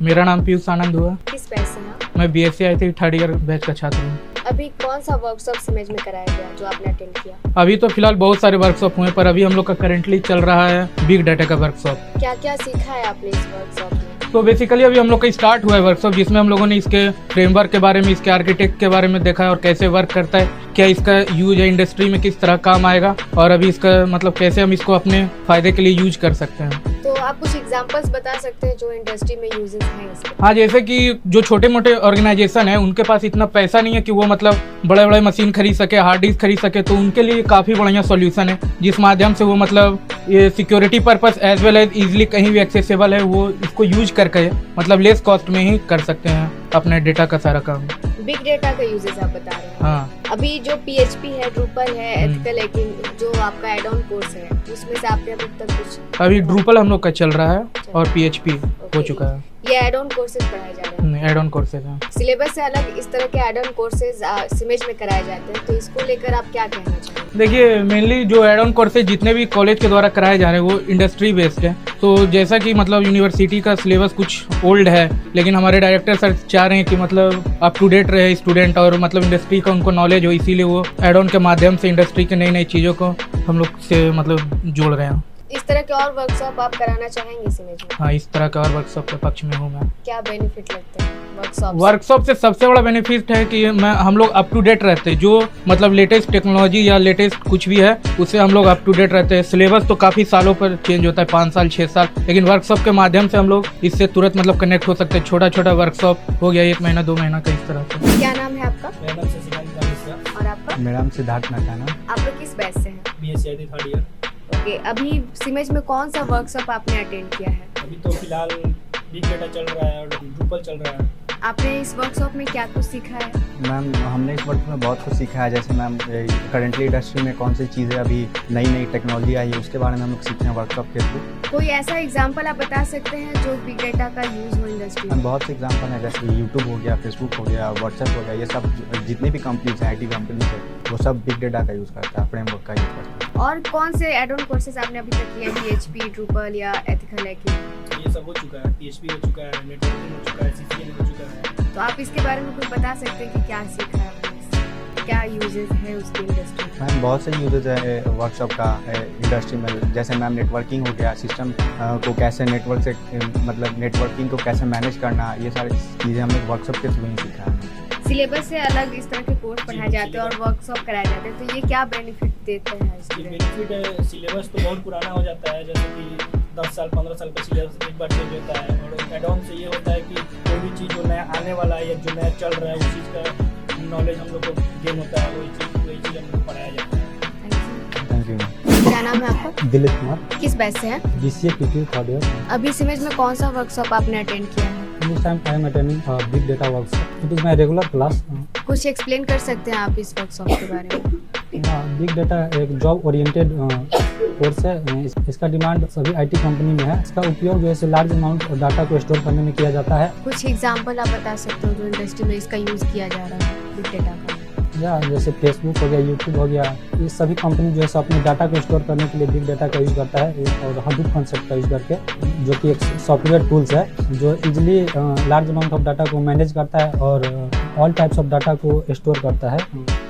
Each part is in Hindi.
मेरा नाम पीयूष आनंद हुआ। किस बैच से हैं? मैं BSc IT third year batch का छात्र हूँ। अभी कौन सा वर्कशॉप सिमेज में कराया गया जो आपने अटेंड किया? अभी तो फिलहाल बहुत सारे वर्कशॉप हुए, पर अभी हम लोग का करेंटली चल रहा है बिग डाटा का वर्कशॉप। क्या क्या सीखा है आपने इस वर्कशॉप में? तो बेसिकली अभी हम लोग का स्टार्ट हुआ है वर्कशॉप, जिसमें हम लोगों ने इसके फ्रेमवर्क के बारे में, इसके आर्किटेक्ट के बारे में देखा है और कैसे वर्क करता है, क्या इसका यूज है इंडस्ट्री में, किस तरह काम आएगा और अभी इसका मतलब कैसे हम इसको अपने फायदे के लिए यूज कर सकते हैं। तो आप कुछ एग्जांपल्स बता सकते हैं जो इंडस्ट्री में यूजेस हैं इसके? हाँ, जैसे कि जो छोटे मोटे ऑर्गेनाइजेशन है उनके पास इतना पैसा नहीं है कि वो मतलब बड़े बड़े मशीन खरीद सके, हार्ड डिस्क खरीद सके, तो उनके लिए काफ़ी बढ़िया सॉल्यूशन है जिस माध्यम से वो मतलब ये security purpose as well as easily कहीं भी एक्सेसिबल है, वो इसको यूज करके मतलब लेस कॉस्ट में ही कर सकते हैं अपने डेटा का सारा काम। बिग डेटा का यूजेस आप बता रहे हैं। हाँ, अभी जो PHP है, ड्रूपल है, एथिकल हैकिंग जो आपका एड ऑन कोर्स है उसमें से आपने अभी तक कुछ? अभी ड्रूपल हम लोग का चल रहा है और PHP हो चुका है। ये एड ऑन कोर्सेज पढ़ाए जा रहे हैं? एड ऑन कोर्सेज हैं। सिलेबस से अलग इस तरह के एड ऑन कोर्सेज सिमेज में कराए जाते हैं, तो इसको लेकर आप क्या कहना चाहेंगे? देखिए, मेनली जो एड ऑन कोर्सेज जितने भी कॉलेज के द्वारा कराए जा रहे हैं वो इंडस्ट्री बेस्ड है। तो जैसा कि मतलब यूनिवर्सिटी का सिलेबस कुछ ओल्ड है, लेकिन हमारे डायरेक्टर सर चाह रहे हैं कि मतलब अप टू डेट रहे स्टूडेंट और मतलब इंडस्ट्री का उनको नॉलेज हो, इसीलिए वो एड ऑन के माध्यम से इंडस्ट्री के नई नई चीज़ों को हम लोग से मतलब जोड़ रहे हैं। इस तरह के और वर्कशॉप आप कराना चाहेंगे सिमेज में? हाँ, इस तरह का और वर्कशॉप के पक्ष में हूँ मैं। क्या बेनिफिट लगते हैं वर्कशॉप से सबसे बड़ा बेनिफिट है कि हम लोग अप टू डेट रहते हैं, जो मतलब लेटेस्ट टेक्नोलॉजी या लेटेस्ट कुछ भी है उससे हम लोग अप टू डेट रहते हैं। सिलेबस तो काफ़ी सालों पर चेंज होता है, 5 साल 6 साल, लेकिन वर्कशॉप के माध्यम से हम लोग इससे तुरंत मतलब कनेक्ट हो सकते हैं। छोटा छोटा वर्कशॉप हो गया 1 महीना 2 महीना का, इस तरह से। क्या नाम है आपका? मेरा नाम शशिकांत और आपका? मेरा नाम सिद्धार्थ नटाना। आप लोग किस बैच से हैं? BSc IT third year. Okay, अभी सिमेज में कौन सा वर्कशॉप आपने अटेंड किया है? अभी तो फिलहाल बिग डेटा चल रहा है और ड्रूपल चल रहा है। आपने इस वर्कशॉप में क्या कुछ सीखा है? मैम, हमने इस वर्क में बहुत कुछ सीखा है। जैसे मैम करेंटली इंडस्ट्री में कौन सी चीज़ें अभी नई नई टेक्नोलॉजी आई है उसके बारे में हम लोग सीखे हैं वर्कशॉप के थ्रू। कोई ऐसा एग्जांपल आप बता सकते हैं जो बिग डेटा का यूज हो इंडस्ट्री मैम में? बहुत से एग्जांपल हैं, जैसे यूट्यूब हो गया, फेसबुक हो गया, व्हाट्सएप हो गया, ये सब जितने भी कंपनीज हैं IT कंपनीज है वो सब बिग डेटा का यूज़ करता है, फ्रेमवर्क का यूज़ करता है। और कौन से एड ऑन कोर्सेज आपने अभी तक किए? PHP, ड्रूपल या एथिकल हैकिंग? ये सब हो चुका है, PHP हो चुका है, नेटवर्किंग हो चुका है, CCN हो चुका है। तो आप इसके बारे में कुछ बता सकते हैं कि क्या सीखा है आपने इससे? क्या यूजेस है उसके इंडस्ट्री में? मैम बहुत से यूजेज है वर्कशॉप का इंडस्ट्री में। जैसे मैम नेटवर्किंग हो गया, सिस्टम को कैसे नेटवर्क से मतलब नेटवर्किंग को कैसे मैनेज करना, ये सारी चीज़ें हम लोग वर्कशॉप के थ्रू ही सीखा है। सिलेबस से अलग इस तरह के कोर्स पढ़ाए जाते हैं और वर्कशॉप कराए जाते हैं, तो ये क्या बेनिफिट देते हैं ये स्टूडेंट? बेनिफिट है, सिलेबस तो बहुत पुराना हो जाता है, जैसे कि 10 साल 15 साल का सिलेबस एक बार चेंज होता है। और एड ऑन से ये होता है कि कोई भी चीज़ जो नया आने वाला है या जो नया चल रहा है उस चीज़ का नॉलेज हम लोग को गेन होता है, वही चीज़ हम लोग पढ़ाया जाता है। Thank you. क्या नाम है आपका? दिलीप कुमार, किस बैच से हैं? BCA PT third year. अभी सिमेज में कौन सा वर्कशॉप आपने अटेंड किया है? This time I am attending big data workshop. It is my regular class. कुछ एक्सप्लेन कर सकते हैं आप इस वर्कशॉप के बारे में? बिग डाटा एक जॉब ओरिएंटेड कोर्स है। इसका डिमांड सभी IT कंपनी में है। इसका उपयोग जो है लार्ज अमाउंट डाटा को स्टोर करने में किया जाता है। कुछ एग्जांपल आप बता सकते हो जो इंडस्ट्री में इसका यूज किया जा रहा है बिग डेटा का? या जैसे फेसबुक हो गया, यूट्यूब हो गया, ये सभी कंपनी जो है अपने डाटा को स्टोर करने के लिए बिग डाटा का यूज़ करता है और हडूप कॉन्सेप्ट का यूज़ करके, जो कि एक सॉफ्टवेयर टूल्स है जो easily large amount of data को मैनेज करता है और ऑल टाइप्स ऑफ डाटा को स्टोर करता है।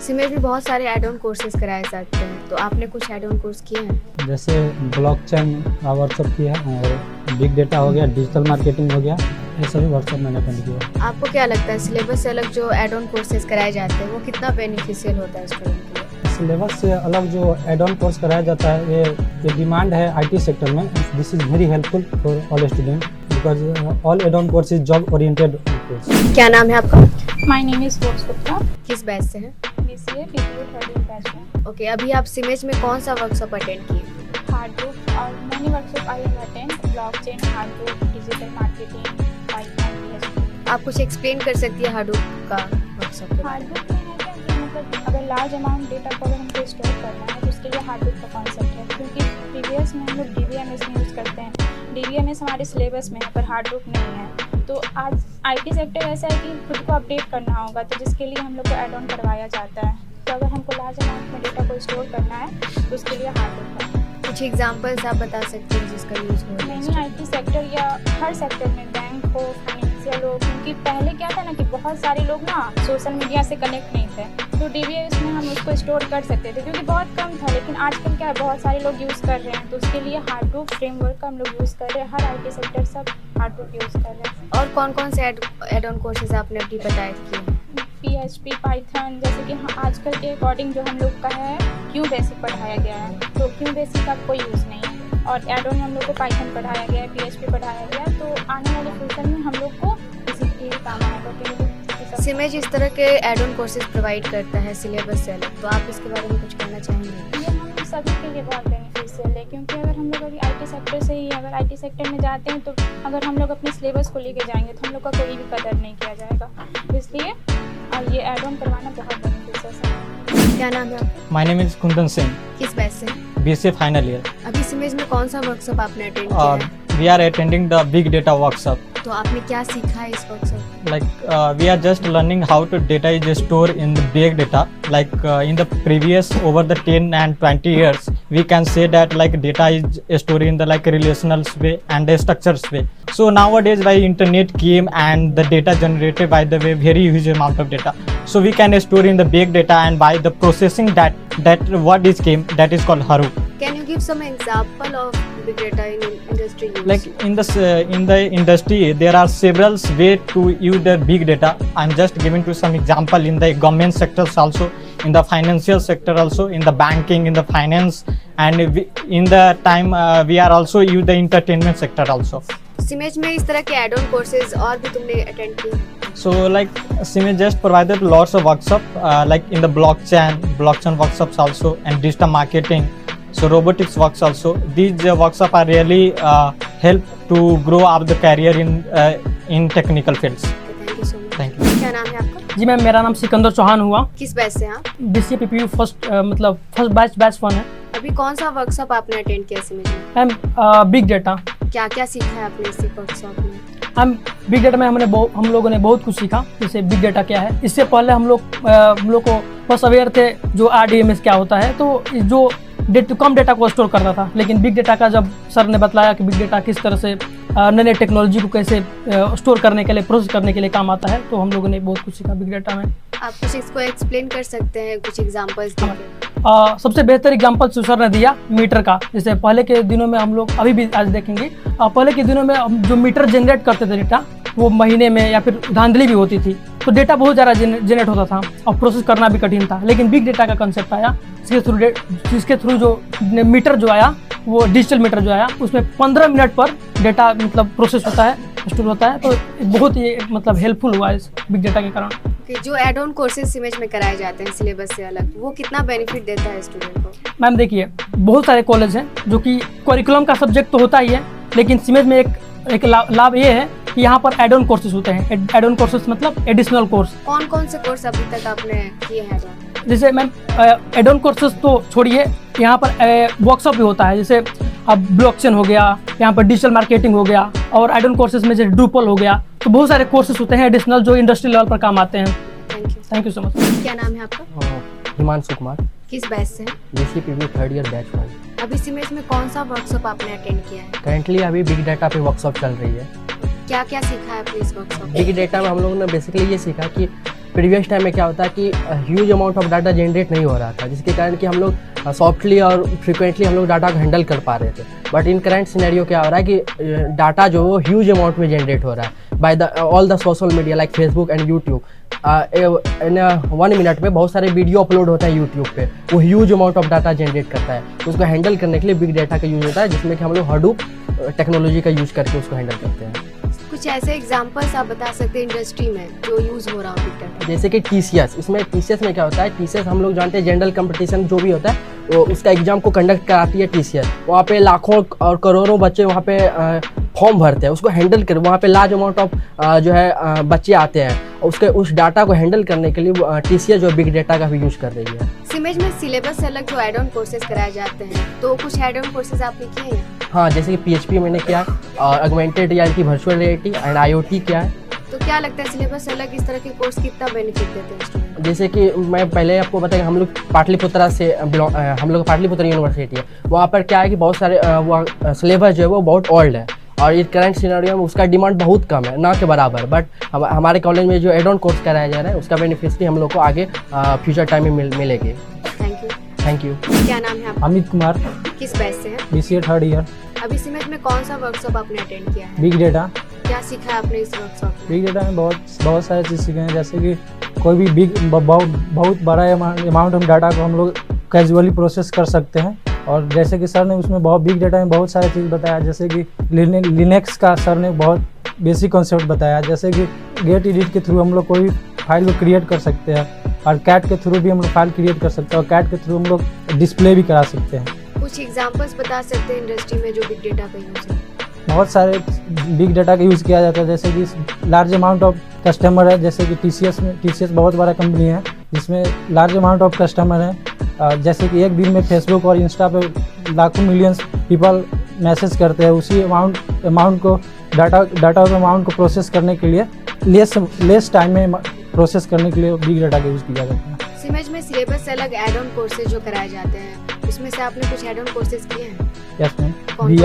सिमेज में बहुत सारे एड ऑन कोर्सेज कराए जाते हैं, तो आपने कुछ एड ऑन कोर्स किए हैं? जैसे ब्लॉकचेन वर्कशॉप किया है और बिग डेटा हो गया, डिजिटल मार्केटिंग हो गया, ये सभी वर्कशॉप मैंने अटेंड किया। आपको क्या लगता है सिलेबस से अलग जो एड ऑन कोर्सेज कराए जाते हैं वो कितना बेनिफिशियल होता है स्टूडेंट के लिए? सिलेबस से अलग जो एड ऑन कोर्स कराया जाता है ये डिमांड है IT सेक्टर में। This is very helpful for all student because all add on course is job oriented course. क्या नाम है आपका? My name is Gupta. किस बैच से हैं? BCA PTU third year batch में। ओके, अभी आप सिमेज में कौन सा वर्कशॉप अटेंड किए? हार्डबुक और many workshop I have attend, blockchain, hardbook, digital marketing, Python, PHP। आप कुछ एक्सप्लेन कर सकती है हार्डबुक का वर्कशॉप के बारे में? हार्डबुक में है क्या कि मतलब अगर लार्ज अमाउंट डेटा को अगर हमको स्टोर करना है तो उसके लिए हार्डबुक का कॉन्सेप्ट है, क्योंकि प्रीवियस में हम लोग DBMS में यूज़ करते हैं। DBMS हमारे सिलेबस में है पर हार्डबुक नहीं है। तो आज IT सेक्टर ऐसा है कि खुद को अपडेट करना होगा, तो जिसके लिए हम लोग को एड ऑन करवाया जाता है। तो अगर हमको लार्ज अमाउंट में डेटा को स्टोर करना है तो उसके लिए हार्डबुक है। कुछ एग्जांपल्स आप बता सकते हैं जिसका यूज हो? मैंने IT सेक्टर या हर सेक्टर में बैंक हो, फाइनेंशियल हो, क्योंकि पहले क्या था ना कि बहुत सारे लोग ना सोशल मीडिया से कनेक्ट नहीं थे, तो DBMS में हम उसको स्टोर कर सकते थे क्योंकि बहुत कम था। लेकिन आजकल क्या है, बहुत सारे लोग यूज़ कर रहे हैं, तो उसके लिए हार्डबुक फ्रेमवर्क का हम लोग यूज़ कर रहे हैं। हर IT सेक्टर सब हार्डबुक यूज़ कर रहे हैं। और कौन कौन से एड ऑन कोर्सेज आपने अभी बताए थे? PHP, पाइथन, जैसे कि हाँ आजकल के अकॉर्डिंग जो हम लोग का है क्यू बेसिक पढ़ाया गया है, तो क्यू बेसिक का कोई यूज़ नहीं है। और एड ऑन हम लोग को पाइथन पढ़ाया गया है, PHP पढ़ाया गया, तो आने वाले फ्यूचर में हम लोग को इसी के काम आएगा। तो सिमेज इस तरह के एड ऑन कोर्सेज प्रोवाइड करता है सिलेबस से अलग, तो आप इसके बारे में कुछ कहना चाहेंगे? ये हम सभी के लिए बहुत बेनिफिशियल है, क्योंकि अगर हम लोग अभी IT सेक्टर से ही अगर IT सेक्टर में जाते हैं, तो अगर हम लोग अपने सिलेबस को लेके जाएंगे तो हम लोग का कोई भी कदर नहीं किया जाएगा। इसलिए ये एड ऑन करवाना बहुत बेनिफिशियल है। क्या नाम है आपका? My name is Kundan Singh, किस बैच से? BSc final year. अभी सिमेज में कौन सा वर्कशॉप आपने अटेंड किया है? We are attending the big data workshop. तो आपने क्या सीखा है इस workshop? Like we are just learning how to data is stored in the big data. Like in the previous over the 10 and 20 years, we can say that like data is stored in the like relational way and the structures way. So nowadays by internet came and the data generated by the way very huge amount of data. So we can store in the big data and by the processing that what is came that is called Hadoop. Can you give some example of big data in industry use? Like in the industry there are several ways to use the big data. I'm just giving to some example in the government sectors also, in the financial sector also, in the banking, in the finance, and in the time we are also use the entertainment sector also. सिमेज में इस तरह के एड ऑन कोर्सेज और भी तुमने अटेंड किए? So like Siemens just provided lots of workshop like in the blockchain workshops also, and digital marketing, so robotics works also. These workshops are really help to grow up the career in technical fields. Thank you so much. Thank you. क्या नाम है आपका? जी मैम, मेरा नाम सिकंदर चौहान हुआ। किस बैच से आप? BCA PPU फर्स्ट मतलब फर्स्ट बैच 1 है अभी कौन सा वर्कशॉप आपने अटेंड किया सिमेज में? मैम। Big data. क्या क्या सीखा है आपने इस वर्कशॉप में? हम बिग डेटा में हम लोगों ने बहुत कुछ सीखा। जैसे बिग डेटा क्या है, इससे पहले हम लोग को बस अवेयर थे जो RDMS क्या होता है, तो जो कम डेटा को स्टोर करता था। लेकिन बिग डेटा का जब सर ने बताया कि बिग डेटा किस तरह से नए टेक्नोलॉजी को कैसे स्टोर करने के लिए, प्रोसेस करने के लिए काम आता है, तो हम लोगों ने बहुत कुछ सीखा बिग डेटा में। आप कुछ इसको एक्सप्लेन कर सकते हैं, कुछ एग्जांपल्स देके? सबसे बेहतर एग्जांपल सर ने दिया मीटर का। जैसे पहले के दिनों में हम लोग अभी भी आज देखेंगे, पहले के दिनों में हम जो मीटर जनरेट करते थे डेटा, वो महीने में या फिर धांधली भी होती थी, तो डेटा बहुत ज़्यादा जनरेट होता था और प्रोसेस करना भी कठिन था। लेकिन बिग डेटा का कंसेप्ट आया, जिसके थ्रू जो मीटर जो आया, वो डिजिटल मीटर जो आया, उसमें 15 मिनट पर डेटा मतलब प्रोसेस होता है, स्टोर होता है, तो बहुत ही मतलब हेल्पफुल हुआ इस बिग डेटा के कारण। कि जो एड ऑन कोर्सेज सिमेज में कराए जाते हैं सिलेबस से अलग, वो कितना बेनिफिट देता है स्टूडेंट को? मैम देखिए, बहुत सारे कॉलेज हैं जो कि करिकुलम का सब्जेक्ट तो होता ही है, लेकिन सिमेज में एक लाभ ये है कि यहाँ पर एड ऑन कोर्सेज होते हैं। एड ऑन कोर्सेज मतलब एडिशनल कोर्स। कौन कौन से कोर्स अभी तक आपने किए हैं? जैसे मैम एड ऑन कोर्सेज तो छोड़िए, यहाँ पर वर्कशॉप भी होता है। जैसे अब ब्लॉकचेन हो गया, यहाँ पर डिजिटल मार्केटिंग हो गया, और एड ऑन कोर्सेज में जैसे ड्रूपल हो गया, तो बहुत सारे कोर्सेज होते हैं एडिशनल जो इंडस्ट्री लेवल पर काम आते हैं। Thank you so much. क्या नाम है आपका? हिमांशु कुमार। किस बैच से? BCA PPU third year batch 1। अभी सिमेज में कौन सा वर्कशॉप आपने अटेंड किया है? करेंटली अभी बिग डाटा पे वर्कशॉप चल रही है। क्या क्या सीखा है आपने इस वर्कशॉप में? बिग डाटा में हम लोगों ने बेसिकली ये सीखा कि प्रीवियस टाइम में क्या होता है कि huge amount of data generate नहीं हो रहा था, जिसके कारण कि हम लोग सॉफ्टली और फ्रिक्वेंटली हम लोग डाटा को हैंडल कर पा रहे थे। बट इन करंट सिनेरियो क्या हो रहा है कि डाटा जो वो ह्यूज अमाउंट में जनरेट हो रहा है by the all the social media like Facebook and YouTube. In 1 minute में बहुत सारे वीडियो अपलोड होता है यूट्यूब पे, वो huge amount of data generate करता है। तो उसको हैंडल करने के लिए बिग डाटा का यूज होता है, जिसमें कि हम लोग हडूप टेक्नोलॉजी का यूज करके उसको हैंडल करते हैं। कुछ ऐसे एग्जांपल्स आप बता सकते हैं इंडस्ट्री में जो यूज हो रहा हो बिग डाटा? जैसे कि TCS, इसमें TCS में क्या होता है, TCS हम लोग जानते हैं जनरल कंपटीशन जो भी होता है वो उसका एग्जाम को कंडक्ट कराती है TCS। वहाँ पे लाखों और करोड़ों बच्चे वहाँ पे फॉर्म भरते हैं, उसको हैंडल कर वहाँ पे लार्ज अमाउंट ऑफ जो है बच्चे आते हैं, उस डाटा को हैंडल करने के लिए TCS जो बिग डाटा का भी यूज कर रही है। सिमेज में सिलेबस से अलग जो एड ऑन कोर्सेज कराए जाते हैं, तो कुछ एड ऑन कोर्सेज आपने किए हैं? हाँ, जैसे कि PHP मैंने किया और augmented reality, virtual reality and IoT किया है। तो क्या लगता है सिलेबस से अलग इस तरह के कोर्स कितना बेनिफिट देते हैं स्टूडेंट? जैसे कि मैं पहले आपको बताया, हम लोग पाटलिपुत्रा से हम लोग पाटलिपुत्रा यूनिवर्सिटी है, वहाँ पर क्या है कि बहुत सारे वो सिलेबस जो है वो बहुत ओल्ड है और ये करंट सिनेरियो में उसका डिमांड बहुत कम है, ना के बराबर। बट हमारे कॉलेज में जो एड ऑन कोर्स कराया जा रहा है उसका बेनिफिशियरी हम लोग को आगे फ्यूचर टाइम में मिलेगी। Thank you. Thank you. क्या नाम है आपका? अमित कुमार, किस बैच से है? BCA third year. अभी सिमेज में कौन सा वर्कशॉप आपने अटेंड किया है? Big data. क्या सीखा है आपने इस वर्कशॉप में? बिग डेटा में बहुत सारे चीज़ सीखे हैं, जैसे कि कोई भी बहुत बड़ा अमाउंट ऑफ डाटा को हम लोग कैजुअली प्रोसेस कर सकते हैं। और जैसे कि सर ने उसमें बहुत बिग डेटा में बहुत सारे चीज़ बताया, जैसे कि लिनक्स का सर ने बहुत बेसिक कॉन्सेप्ट बताया, जैसे कि गेट एडिट के थ्रू हम लोग कोई फाइल को क्रिएट कर सकते हैं, और कैट के थ्रू भी हम लोग फाइल क्रिएट कर सकते हैं, और कैट के थ्रू हम लोग डिस्प्ले भी करा सकते हैं। कुछ एग्जांपल्स बता सकते हैं इंडस्ट्री में जो बिग डेटा का यूज़ है? बहुत सारे बिग डाटा का यूज़ किया जाता है, जैसे कि लार्ज अमाउंट ऑफ कस्टमर है, जैसे कि TCS बहुत बड़ा कंपनी है जिसमें लार्ज अमाउंट ऑफ कस्टमर है। जैसे कि एक दिन में फेसबुक और इंस्टा पे लाखों मिलियंस पीपल मैसेज करते हैं, उसी अमाउंट को डाटा अमाउंट को प्रोसेस करने के लिए लेस टाइम में प्रोसेस करने के लिए बिग डाटा का यूज़ किया जाता है। सिमेज में सिलेबस से अलग एड ऑन कोर्सेज जो कराए जाते हैं, उसमें से आपने कुछ एड ऑन कोर्सेज किए हैं? Yes ma'am. कौन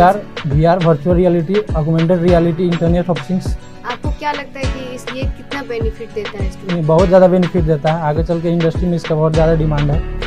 VR virtual reality, augmented reality, internet of things. आपको क्या लगता है कि ये कितना बेनिफिट देता है स्टूडेंट? बहुत ज़्यादा बेनिफिट देता है, आगे चल के इंडस्ट्री में इसका बहुत ज़्यादा डिमांड है।